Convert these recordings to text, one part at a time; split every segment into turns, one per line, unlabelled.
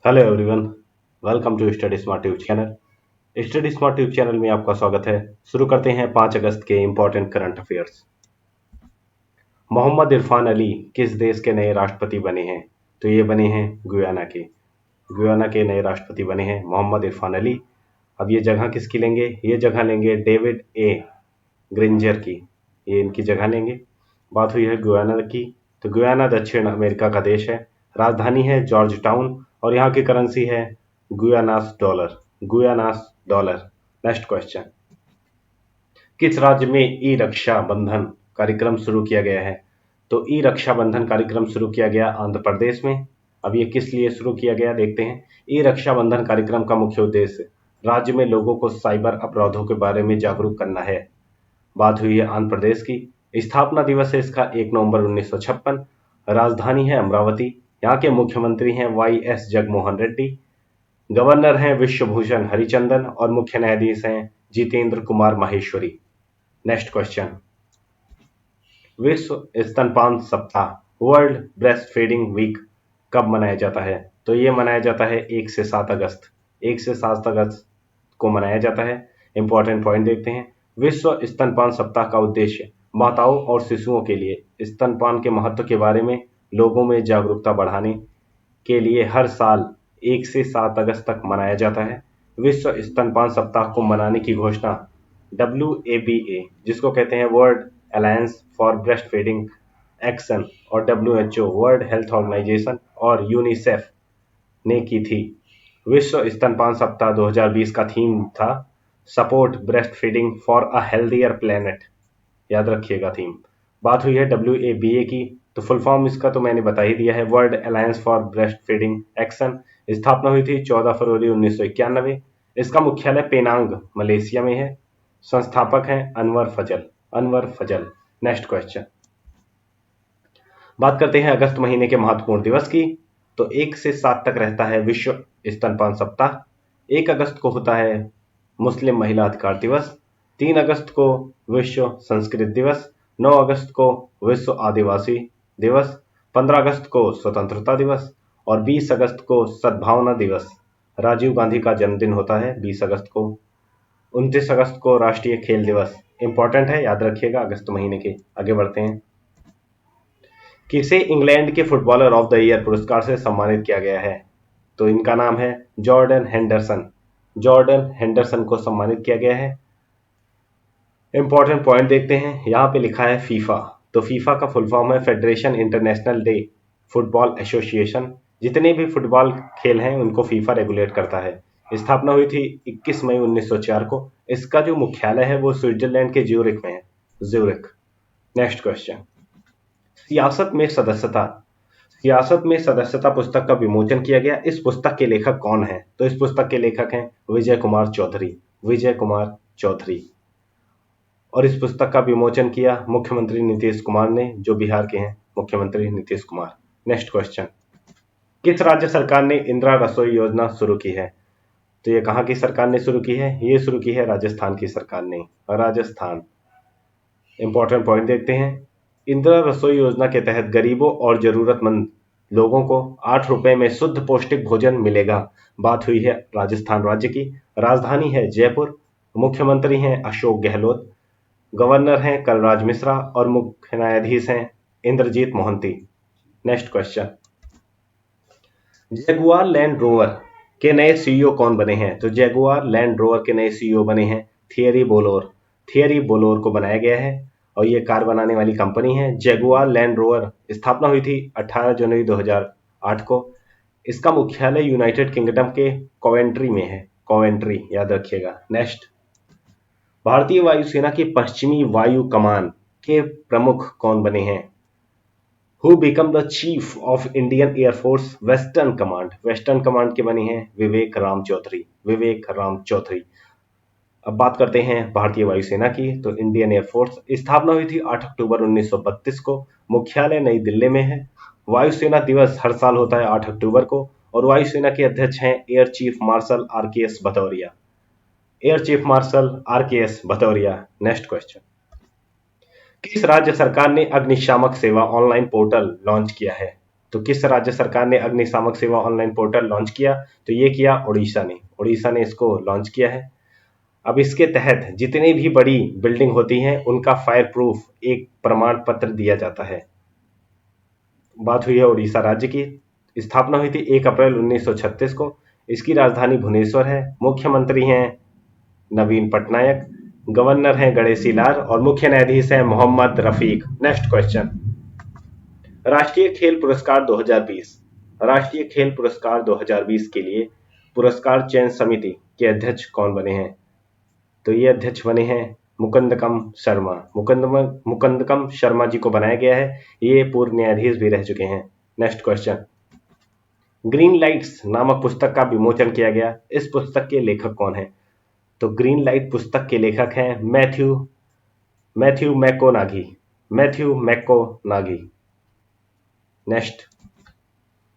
Hello everyone, welcome to study smart tube channel. Study smart tube channel में आपका स्वागत है। शुरू करते हैं 5 अगस्त के important current affairs. Mohamed Irfaan Ali किस देश के नए राष्ट्रपति बने हैं? तो ये बने हैं गुयाना के नए राष्ट्रपति बने हैं मोहम्मद इरफान अली। अब ये जगह किसकी लेंगे? ये जगह लेंगे डेविड ए ग्रिंजर की। ये इनकी जगह लेंगे। बात हुई है गुयाना की, तो गुयाना दक्षिण अमेरिका का देश है। राजधानी है जॉर्ज टाउन और यहाँ की करेंसी है गुयानास डॉलर। नेक्स्ट क्वेश्चन, किस राज्य में ई रक्षा बंधन कार्यक्रम शुरू किया गया है? तो ई रक्षा बंधन कार्यक्रम शुरू किया गया आंध्र प्रदेश में। अब ये किस लिए शुरू किया गया देखते हैं। ई रक्षा बंधन कार्यक्रम का मुख्य उद्देश्य राज्य में लोगों को साइबर अपराधों के बारे में जागरूक करना है। बात हुई है आंध्र प्रदेश की। स्थापना दिवस है इसका 1 नवंबर 1956। राजधानी है अमरावती। यहाँ के मुख्यमंत्री हैं वाई.एस. जगनमोहन रेड्डी। गवर्नर हैं विश्वभूषण हरिचंदन और मुख्य न्यायाधीश हैं जितेंद्र कुमार माहेश्वरी। नेक्स्ट क्वेश्चन, विश्व स्तनपान सप्ताह वर्ल्ड ब्रेस्ट फीडिंग वीक कब मनाया जाता है? तो ये मनाया जाता है 1 से 7 अगस्त। 1 से 7 अगस्त को मनाया जाता है। इंपॉर्टेंट पॉइंट देखते हैं। विश्व स्तनपान सप्ताह का उद्देश्य माताओं और शिशुओं के लिए स्तनपान के महत्व के बारे में लोगों में जागरूकता बढ़ाने के लिए हर साल 1 से 7 अगस्त तक मनाया जाता है। विश्व स्तनपान सप्ताह को मनाने की घोषणा WABA, जिसको कहते हैं world alliance for breast feeding action, और WHO वर्ल्ड हेल्थ ऑर्गेनाइजेशन और यूनिसेफ ने की थी। विश्व स्तनपान सप्ताह 2020 का थीम था support breast feeding for a healthier planet. याद रखिएगा थीम। बात हुई है WABA की, तो फुल फॉर्म इसका तो मैंने बता ही दिया है, world alliance for breast feeding action. स्थापना हुई थी 14 फरवरी 1991। इसका मुख्यालय पेनांग मलेशिया में है। संस्थापक हैं अनवर फजल। नेक्स्ट क्वेश्चन, बात करते हैं अगस्त महीने के महत्वपूर्ण दिवस की। तो 1 से 7 तक रहता है विश्व स्तनपान सप्ताह। 1 अगस्त को होता है मुस्लिम महिला अधिकार दिवस। 3 अगस्त को विश्व संस्कृत दिवस। 9 अगस्त को विश्व आदिवासी दिवस। 15 अगस्त को स्वतंत्रता दिवस और 20 अगस्त को सद्भावना दिवस। राजीव गांधी का जन्मदिन होता है 20 अगस्त को। 29 अगस्त को राष्ट्रीय खेल दिवस। इंपॉर्टेंट है, याद रखिएगा अगस्त महीने के। आगे बढ़ते हैं। किसे इंग्लैंड के फुटबॉलर ऑफ द ईयर पुरस्कार से सम्मानित किया गया है? तो इनका नाम है जॉर्डन हेंडरसन को सम्मानित किया गया है। इंपॉर्टेंट पॉइंट देखते हैं। यहाँ पे लिखा है फीफा, तो फीफा का फुल फॉर्म है federation international day football association. जितने भी फुटबॉल खेल हैं उनको फीफा रेगुलेट करता है। स्थापना हुई थी 21 मई 1904 को। इसका जो मुख्यालय है वो स्विट्जरलैंड के ज्यूरिख में है, ज्यूरिख। नेक्स्ट क्वेश्चन, सियासत में सदस्यता पुस्तक का विमोचन किया गया। इस पुस्तक के लेखक कौन हैं? तो इस पुस्तक के लेखक हैं विजय कुमार चौधरी। और इस पुस्तक का विमोचन किया मुख्यमंत्री नीतीश कुमार ने, जो बिहार के हैं मुख्यमंत्री नीतीश कुमार। नेक्स्ट क्वेश्चन, किस राज्य सरकार ने इंदिरा रसोई योजना शुरू की है? तो ये कहाँ की सरकार ने शुरू की है? ये शुरू की है राजस्थान की सरकार ने, राजस्थान। इंपॉर्टेंट पॉइंट देखते हैं। इंदिरा रसोई योजना के तहत गरीबों और जरूरतमंद लोगों को 8 रुपए में शुद्ध पौष्टिक भोजन मिलेगा। बात हुई है राजस्थान राज्य की। राजधानी है जयपुर। मुख्यमंत्री हैं अशोक गहलोत। गवर्नर हैं कलराज मिश्रा और मुख्य न्यायाधीश हैं Indrajit Mohanty. Next question, Jaguar Land Rover के नए सीईओ कौन बने हैं? तो जगुआर लैंड रोवर के नए सीईओ बने हैं थियरी बोलोर को बनाया गया है और ये कार बनाने वाली कंपनी है जगुआर लैंड रोवर। स्थापना हुई थी 18 जनवरी 2008 को। इसका मुख्यालय यूनाइटेड किंगडम के कोवेंट्री में है, याद रखिएगा। नेक्स्ट, भारतीय वायुसेना की पश्चिमी वायु कमान के प्रमुख कौन बने हैं? Who become the chief of Indian air force western command के बने हैं विवेक राम चौधरी। अब बात करते हैं भारतीय वायुसेना की। तो इंडियन एयरफोर्स स्थापना हुई थी 8 अक्टूबर 1932 को। मुख्यालय नई दिल्ली में है। वायुसेना दिवस हर साल होता है 8 अक्टूबर को और वायुसेना के अध्यक्ष हैं एयर चीफ मार्शल आर के एस भदौरिया। नेक्स्ट क्वेश्चन, किस राज्य सरकार ने अग्निशामक सेवा ऑनलाइन पोर्टल लॉन्च किया है? तो किस राज्य सरकार ने अग्निशामक सेवा ऑनलाइन पोर्टल लॉन्च किया? तो ये किया उड़ीसा ने इसको लॉन्च किया है। अब इसके तहत जितनी भी बड़ी बिल्डिंग होती हैं उनका फायर प्रूफ एक प्रमाण पत्र दिया जाता है। बात हुई है उड़ीसा राज्य की। स्थापना हुई थी 1 अप्रैल 1936 को। इसकी राजधानी भुवनेश्वर है। मुख्यमंत्री हैं नवीन पटनायक, गवर्नर हैं गणेशी लाल और मुख्य न्यायाधीश हैं मोहम्मद रफीक। नेक्स्ट क्वेश्चन, राष्ट्रीय खेल पुरस्कार 2020। राष्ट्रीय खेल पुरस्कार 2020 के लिए पुरस्कार चयन समिति के अध्यक्ष कौन बने हैं? तो ये अध्यक्ष बने हैं मुकंदकम शर्मा। मुकंदकम शर्मा जी को बनाया गया है। ये पूर्व न्यायाधीश भी रह चुके हैं। नेक्स्ट क्वेश्चन, ग्रीन लाइट्स नामक पुस्तक का विमोचन किया गया। इस पुस्तक के लेखक कौन है? तो ग्रीन लाइट पुस्तक के लेखक हैं मैथ्यू मैकोनागी। नेक्स्ट,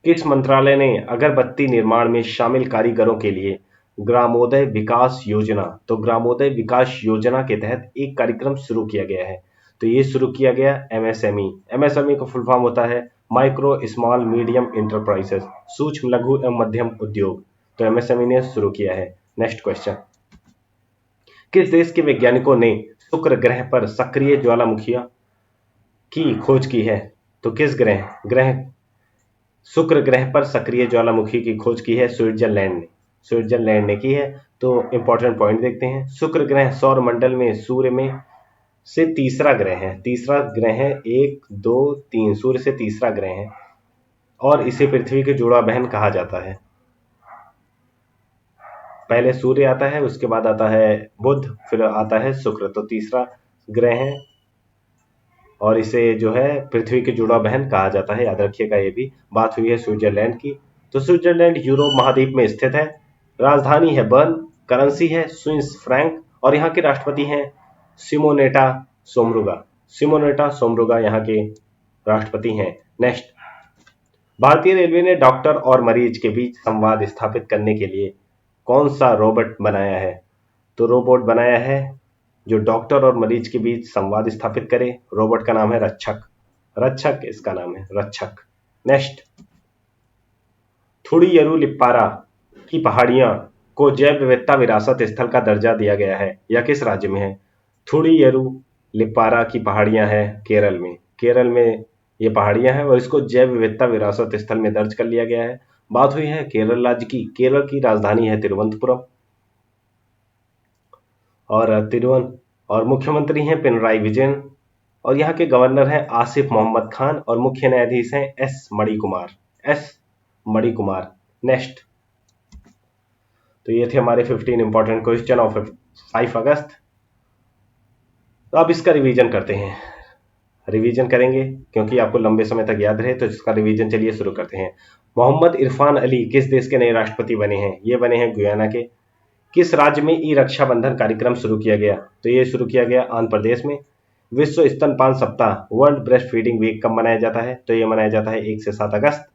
किस मंत्रालय ने अगरबत्ती निर्माण में शामिल कारीगरों के लिए ग्रामोदय विकास योजना, तो ग्रामोदय विकास योजना के तहत एक कार्यक्रम शुरू किया गया है? तो ये शुरू किया गया एमएसएमई का फुल फॉर्म होता है माइक्रो स्मॉल मीडियम इंटरप्राइजेस, सूक्ष्म लघु एवं मध्यम उद्योग। तो एमएसएमई ने शुरू किया है। नेक्स्ट क्वेश्चन, किस देश के वैज्ञानिकों ने शुक्र ग्रह पर सक्रिय ज्वालामुखियों की खोज की है? तो किस ग्रह शुक्र ग्रह पर सक्रिय ज्वालामुखी की खोज की है? स्विट्जरलैंड ने की है। तो इंपॉर्टेंट पॉइंट देखते हैं। शुक्र ग्रह सौर मंडल में सूर्य में से तीसरा ग्रह है। 1 2 3 सूर्य से तीसरा ग्रह है और इसे पृथ्वी के जुड़ा बहन कहा जाता है। पहले सूर्य आता है, उसके बाद आता है बुध, फिर आता है शुक्र, तो तीसरा ग्रह है और इसे जो है पृथ्वी की जुड़ा बहन कहा जाता है। याद रखिएगा ये भी। बात हुई है स्विट्जरलैंड की। तो स्विट्जरलैंड यूरोप महाद्वीप में स्थित है। राजधानी है बर्न, करेंसी है स्विस फ्रैंक और यहाँ के राष्ट्रपति हैं सिमोनेटा सोमरुगा यहाँ के राष्ट्रपति हैं। नेक्स्ट, भारतीय रेलवे ने डॉक्टर और मरीज के बीच संवाद स्थापित करने के लिए कौन सा रोबोट बनाया है? तो रोबोट बनाया है जो डॉक्टर और मरीज के बीच संवाद स्थापित करे। रोबोट का नाम है रक्षक इसका नाम है रक्षक। नेक्स्ट, थुड़ीयरुलिप्पारा की पहाड़ियां को जैव विविधता विरासत स्थल का दर्जा दिया गया है, यह किस राज्य में है? थुड़ीयरुलिप्पारा की पहाड़ियां है केरल में ये पहाड़ियां हैं और इसको जैव विविधता विरासत स्थल में दर्ज कर लिया गया है। बात हुई है केरल राज्य की। केरल की राजधानी है तिरुवनंतपुरम और मुख्यमंत्री हैं पिनराई विजयन और यहाँ के गवर्नर हैं आसिफ मोहम्मद खान और मुख्य न्यायाधीश हैं एस मणिकुमार। नेक्स्ट, तो ये थे हमारे 15 इंपॉर्टेंट क्वेश्चन ऑफ 5 अगस्त। तो अब इसका रिवीजन करते हैं। रिवीजन करेंगे क्योंकि आपको लंबे समय तक याद रहे, तो इसका रिवीजन चलिए शुरू करते हैं। मोहम्मद इरफान अली किस देश के नए राष्ट्रपति बने हैं? ये बने हैं गुयाना के। किस राज्य में ई रक्षाबंधन कार्यक्रम शुरू किया गया? तो ये शुरू किया गया आंध्र प्रदेश में। विश्व स्तनपान सप्ताह वर्ल्ड ब्रेस्ट फीडिंग वीक कब मनाया जाता है? तो ये मनाया जाता है 1 से 7 अगस्त।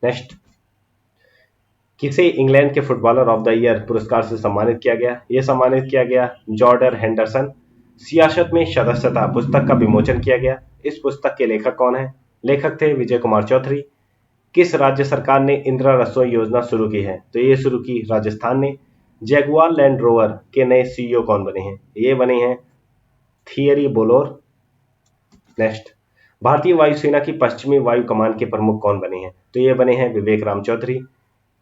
नेक्स्ट, किसे इंग्लैंड के फुटबॉलर ऑफ द ईयर पुरस्कार से सम्मानित किया गया? ये सम्मानित किया गया जॉर्डन हेंडरसन। सियासत में सदस्यता पुस्तक का विमोचन किया गया। इस पुस्तक के लेखक कौन है? लेखक थे विजय कुमार चौधरी। किस राज्य सरकार ने इंदिरा रसोई योजना शुरू की है? तो ये शुरू की राजस्थान ने। जैगुआर लैंड रोवर के नए सीईओ कौन बने हैं? ये बने हैं थियरी बोलोर। नेक्स्ट, भारतीय वायुसेना की पश्चिमी वायु कमान के प्रमुख कौन बने हैं? तो ये बने हैं विवेक राम चौधरी।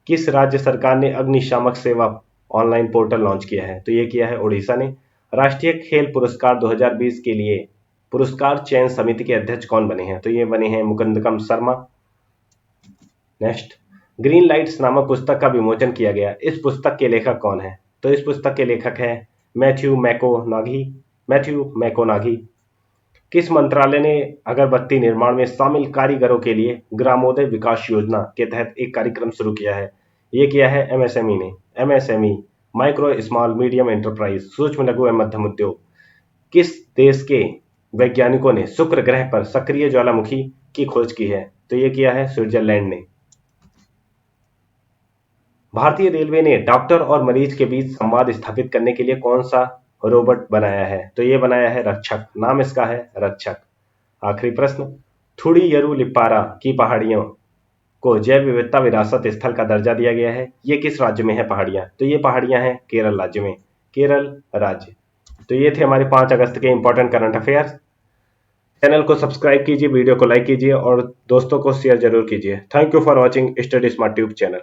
किस राज्य सरकार ने अग्निशामक सेवा ऑनलाइन पोर्टल लॉन्च किया है? तो ये किया है उड़ीसा ने। राष्ट्रीय खेल पुरस्कार 2020 के लिए पुरस्कार चयन समिति के अध्यक्ष कौन बने हैं? तो ये बने हैं मुकंदकम शर्मा। नेक्स्ट, ग्रीन लाइट्स नामक पुस्तक का विमोचन किया गया। इस पुस्तक के लेखक कौन है? तो इस पुस्तक के लेखक है मैथ्यू मैकोनागी। किस मंत्रालय ने अगरबत्ती निर्माण में शामिल कारीगरों के लिए ग्रामोदय विकास योजना के तहत एक कार्यक्रम शुरू किया है? ये किया है एमएसएमई ने। MSME micro small medium enterprise, सूक्ष्म लघु एवं मध्यम उद्योग। किस देश के वैज्ञानिकों ने शुक्र ग्रह पर सक्रिय ज्वालामुखी की खोज की है? तो ये किया है स्विट्जरलैंड ने। भारतीय रेलवे ने डॉक्टर और मरीज के बीच संवाद स्थापित करने के लिए कौन सा रोबोट बनाया है? तो ये बनाया है रक्षक। नाम इसका है रक्षक। आखिरी प्रश्न, थुड़ीयरुलिप्पारा की पहाड़ियों को जैव विविधता विरासत स्थल का दर्जा दिया गया है। ये किस राज्य में है पहाड़ियाँ? तो ये पहाड़ियाँ हैं केरल राज्य में, केरल राज्य। तो ये थे हमारे 5 अगस्त के इंपॉर्टेंट करंट अफेयर्स। चैनल को सब्सक्राइब कीजिए, वीडियो को लाइक कीजिए और दोस्तों को शेयर जरूर कीजिए। Thank you for watching study smart tube channel.